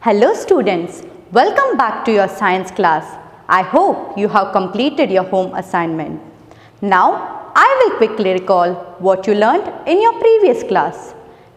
Hello students, welcome back to your science class. I hope you have completed your home assignment. Now, I will quickly recall what you learned in your previous class.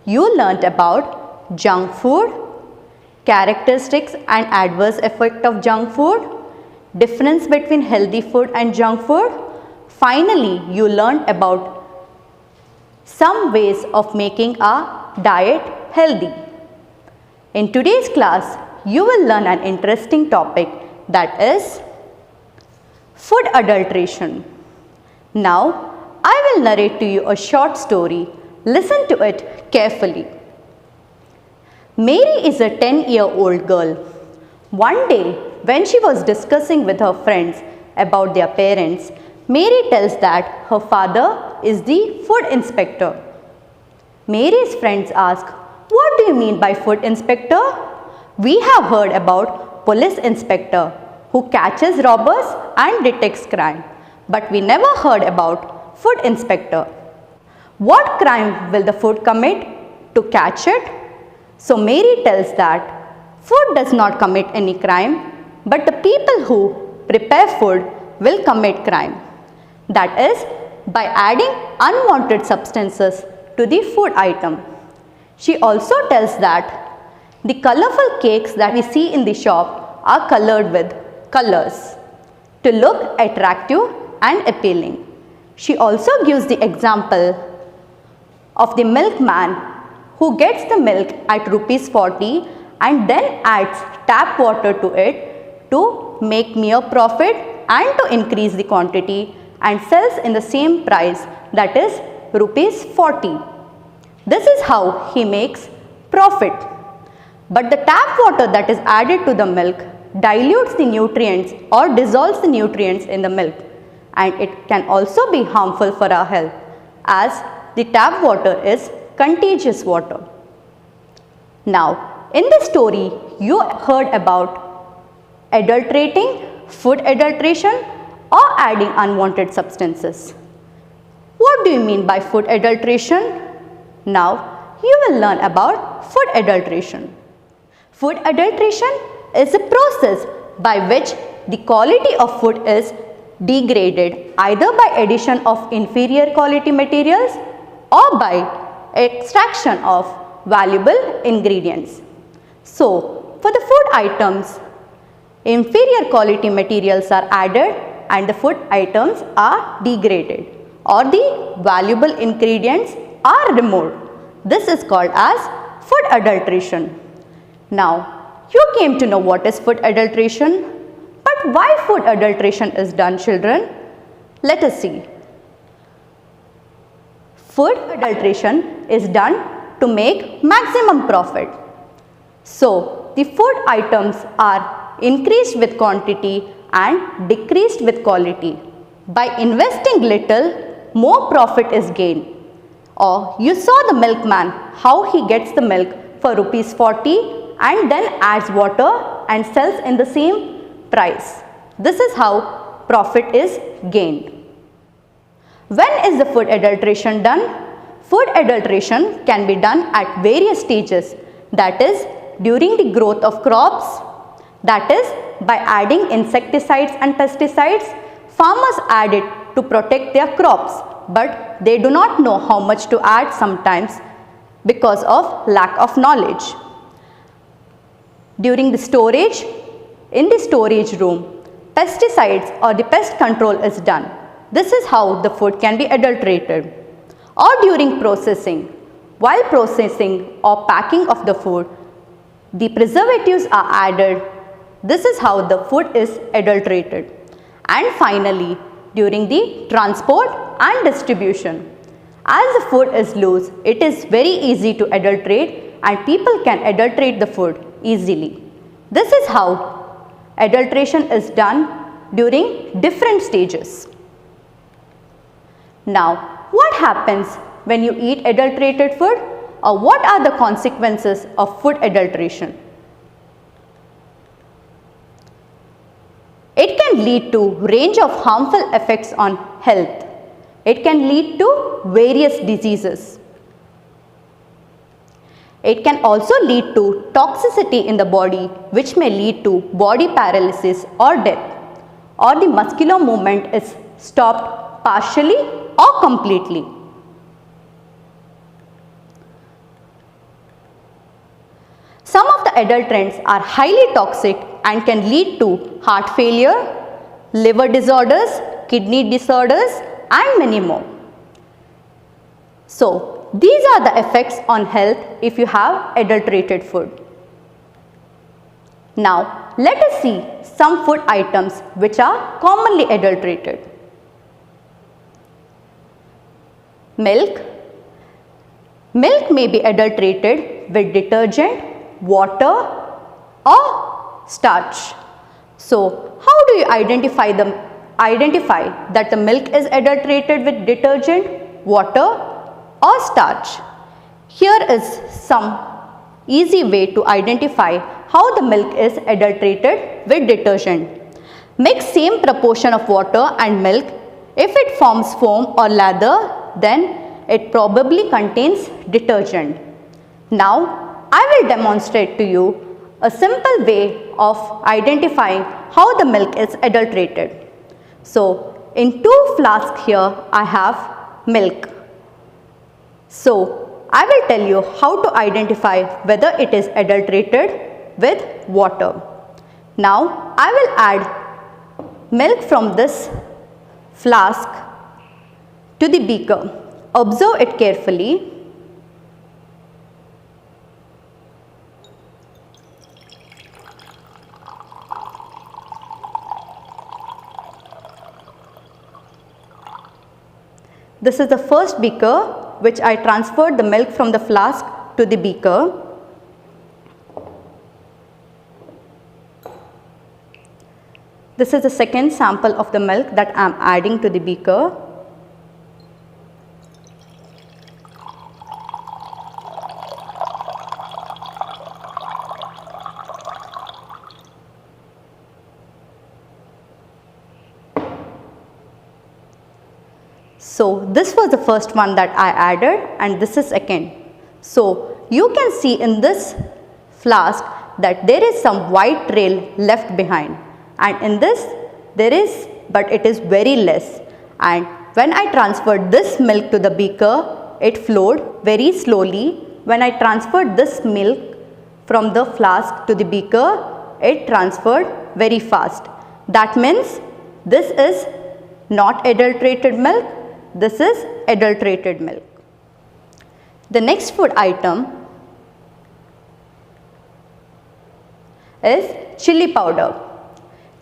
You learnt about junk food, characteristics and adverse effect of junk food, difference between healthy food and junk food. Finally, you learned about some ways of making a diet healthy. In today's class, you will learn an interesting topic, that is food adulteration. Now, I will narrate to you a short story. Listen to it carefully. Mary is a 10-year-old girl. One day, when she was discussing with her friends about their parents, Mary tells that her father is the food inspector. Mary's friends ask, "What do you mean by food inspector? We have heard about police inspector who catches robbers and detects crime, but we never heard about food inspector. What crime will the food commit to catch it?" So Mary tells that food does not commit any crime, but the people who prepare food will commit crime. That is, by adding unwanted substances to the food item. She also tells that the colorful cakes that we see in the shop are colored with colors to look attractive and appealing. She also gives the example of the milkman who gets the milk at ₹40 and then adds tap water to it to make mere profit and to increase the quantity and sells in the same price, that is ₹40. This is how he makes profit. But the tap water that is added to the milk dilutes the nutrients or dissolves the nutrients in the milk, and it can also be harmful for our health as the tap water is contagious water. Now, in this story, you heard about adulterating, food adulteration, or adding unwanted substances. What do you mean by food adulteration? Now, you will learn about food adulteration. Food adulteration is a process by which the quality of food is degraded either by addition of inferior quality materials or by extraction of valuable ingredients. So, for the food items, inferior quality materials are added and the food items are degraded, or the valuable ingredients are removed. This is called as food adulteration. Now, you came to know what is food adulteration, but why food adulteration is done, children? Let us see. Food adulteration is done to make maximum profit. So, the food items are increased with quantity and decreased with quality. By investing little, more profit is gained. Or you saw the milkman, how he gets the milk for ₹40 and then adds water and sells in the same price. This is how profit is gained. When is the food adulteration done? Food adulteration can be done at various stages, that is during the growth of crops, that is by adding insecticides and pesticides. Farmers add it to protect their crops, but they do not know how much to add sometimes because of lack of knowledge. During the storage, in the storage room, pesticides or the pest control is done. This is how the food can be adulterated. Or during processing, while processing or packing of the food, the preservatives are added. This is how the food is adulterated. And finally, during the transport and distribution, as the food is loose, it is very easy to adulterate and people can adulterate the food easily. This is how adulteration is done during different stages. Now, what happens when you eat adulterated food, or what are the consequences of food adulteration? It can lead to range of harmful effects on health. It can lead to various diseases. It can also lead to toxicity in the body, which may lead to body paralysis or death, or the muscular movement is stopped partially or completely. Some of the adulterants are highly toxic and can lead to heart failure, liver disorders, kidney disorders, and many more. So, these are the effects on health if you have adulterated food. Now, let us see some food items which are commonly adulterated. Milk. Milk may be adulterated with detergent, water, or starch. So, how do you identify that the milk is adulterated with detergent, water, or starch? Here is some easy way to identify how the milk is adulterated with detergent. Mix same proportion of water and milk. If it forms foam or lather, then it probably contains detergent. Now, I will demonstrate to you a simple way of identifying how the milk is adulterated. So, in 2 flasks here I have milk. So, I will tell you how to identify whether it is adulterated with water. Now, I will add milk from this flask to the beaker. Observe it carefully. This is the first beaker which I transferred the milk from the flask to the beaker. This is the second sample of the milk that I am adding to the beaker. So, this was the first one that I added and this is second. So, you can see in this flask that there is some white trail left behind, and in this there is, but it is very less, and when I transferred this milk to the beaker, it flowed very slowly. When I transferred this milk from the flask to the beaker, it transferred very fast. That means this is not adulterated milk. This is adulterated milk. The next food item is chili powder.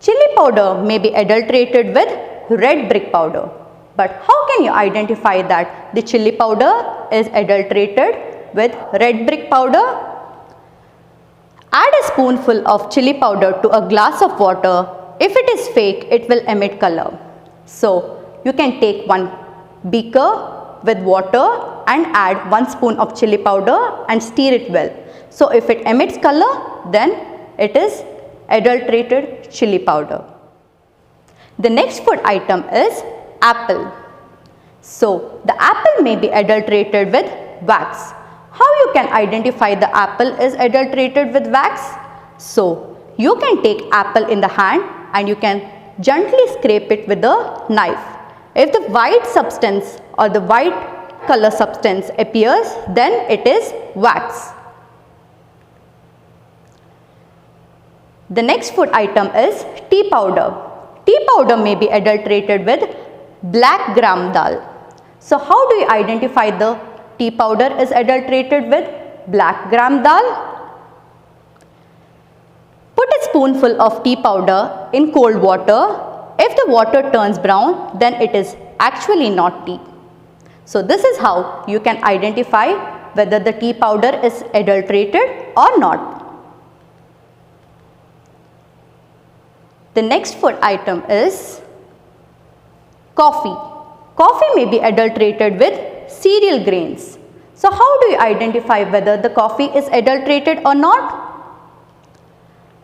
Chili powder may be adulterated with red brick powder. But how can you identify that the chili powder is adulterated with red brick powder? Add a spoonful of chili powder to a glass of water. If it is fake, it will emit color. So, you can take one beaker with water and add 1 spoon of chili powder and stir it well. So, if it emits color, then it is adulterated chili powder. The next food item is apple. So, the apple may be adulterated with wax. How you can identify the apple is adulterated with wax? So, you can take apple in the hand and you can gently scrape it with a knife. If the white substance or the white color substance appears, then it is wax. The next food item is tea powder. Tea powder may be adulterated with black gram dal. So, how do you identify the tea powder is adulterated with black gram dal? Put a spoonful of tea powder in cold water. If the water turns brown, then it is actually not tea. So, this is how you can identify whether the tea powder is adulterated or not. The next food item is coffee. Coffee may be adulterated with cereal grains. So, how do you identify whether the coffee is adulterated or not?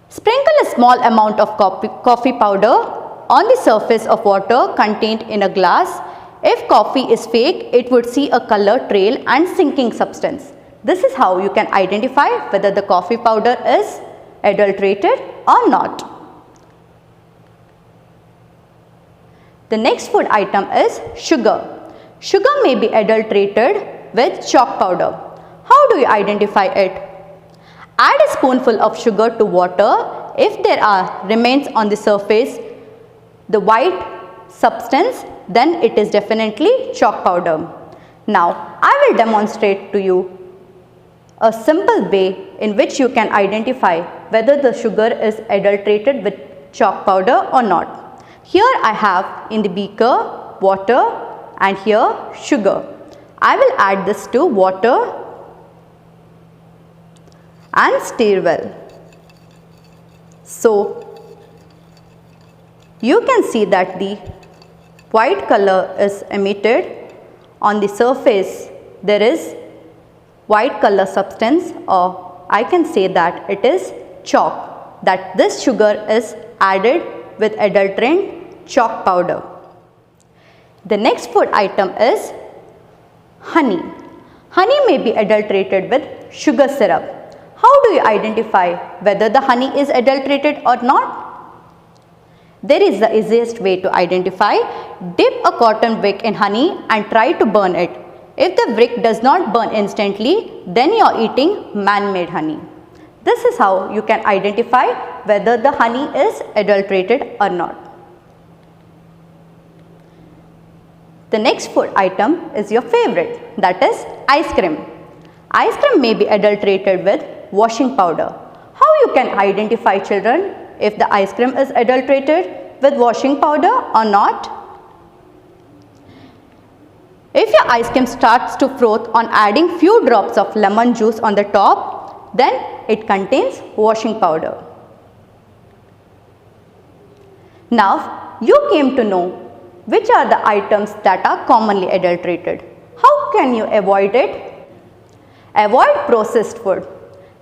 Sprinkle a small amount of coffee powder on the surface of water contained in a glass. If coffee is fake, it would see a color trail and sinking substance. This is how you can identify whether the coffee powder is adulterated or not. The next food item is sugar. Sugar may be adulterated with chalk powder. How do you identify it? Add a spoonful of sugar to water. If there are remains on the surface, the white substance, then it is definitely chalk powder. Now, I will demonstrate to you a simple way in which you can identify whether the sugar is adulterated with chalk powder or not. Here I have in the beaker water and here sugar. I will add this to water and stir well. So, you can see that the white color is emitted. On the surface there is white color substance, or I can say that it is chalk, that this sugar is added with adulterant chalk powder. The next food item is honey. Honey may be adulterated with sugar syrup. How do you identify whether the honey is adulterated or not? There is the easiest way to identify. Dip a cotton wick in honey and try to burn it. If the wick does not burn instantly, then you are eating man-made honey. This is how you can identify whether the honey is adulterated or not. The next food item is your favorite, that is ice cream. Ice cream may be adulterated with washing powder. How you can identify, children, if the ice cream is adulterated with washing powder or not? If your ice cream starts to froth on adding few drops of lemon juice on the top, then it contains washing powder. Now, you came to know which are the items that are commonly adulterated. How can you avoid it? Avoid processed food,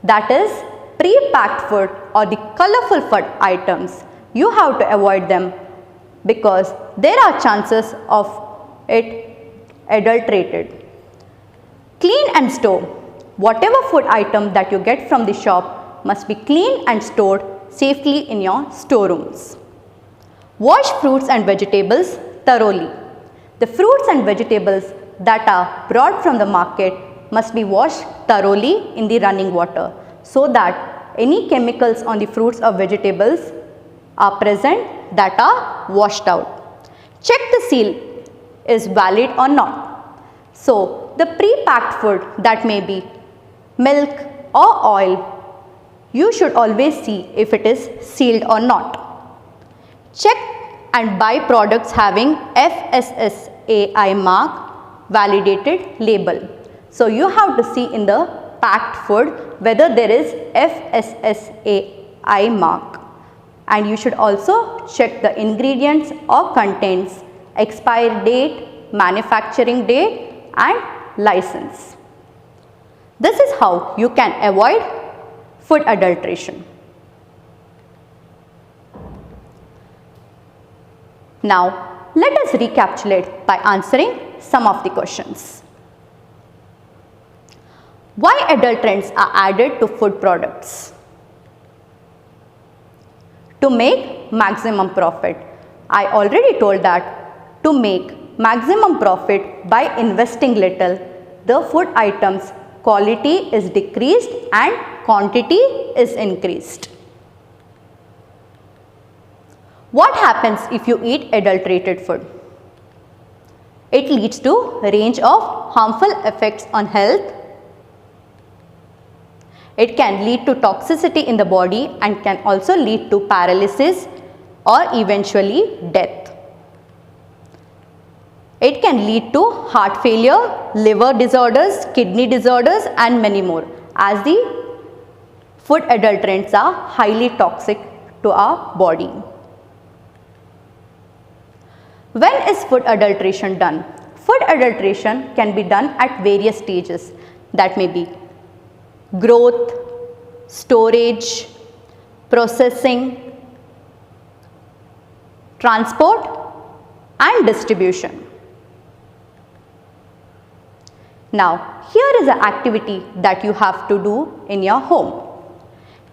that is pre-packed food or the colorful food items. You have to avoid them because there are chances of it adulterated. Clean and store. Whatever food item that you get from the shop must be clean and stored safely in your storerooms. Wash fruits and vegetables thoroughly. The fruits and vegetables that are brought from the market must be washed thoroughly in the running water so that any chemicals on the fruits or vegetables are present that are washed out. Check the seal is valid or not. So, the pre-packed food, that may be milk or oil, you should always see if it is sealed or not. Check and buy products having FSSAI mark validated label. So, you have to see in the packed food whether there is FSSAI mark, and you should also check the ingredients or contents, expiry date, manufacturing date and license. This is how you can avoid food adulteration. Now, let us recapitulate by answering some of the questions. Why adulterants are added to food products? To make maximum profit. I already told that to make maximum profit by investing little, the food items quality is decreased and quantity is increased. What happens if you eat adulterated food? It leads to a range of harmful effects on health. It can lead to toxicity in the body and can also lead to paralysis or eventually death. It can lead to heart failure, liver disorders, kidney disorders and many more, as the food adulterants are highly toxic to our body. When is food adulteration done? Food adulteration can be done at various stages, that may be growth, storage, processing, transport and distribution. Now, here is an activity that you have to do in your home.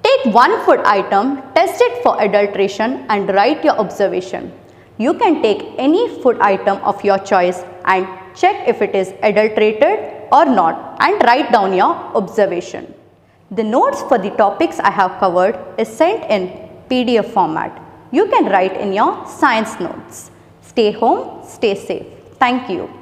Take one food item, test it for adulteration and write your observation. You can take any food item of your choice and check if it is adulterated or not and write down your observation. The notes for the topics I have covered is sent in PDF format. You can write in your science notes. Stay home, stay safe. Thank you.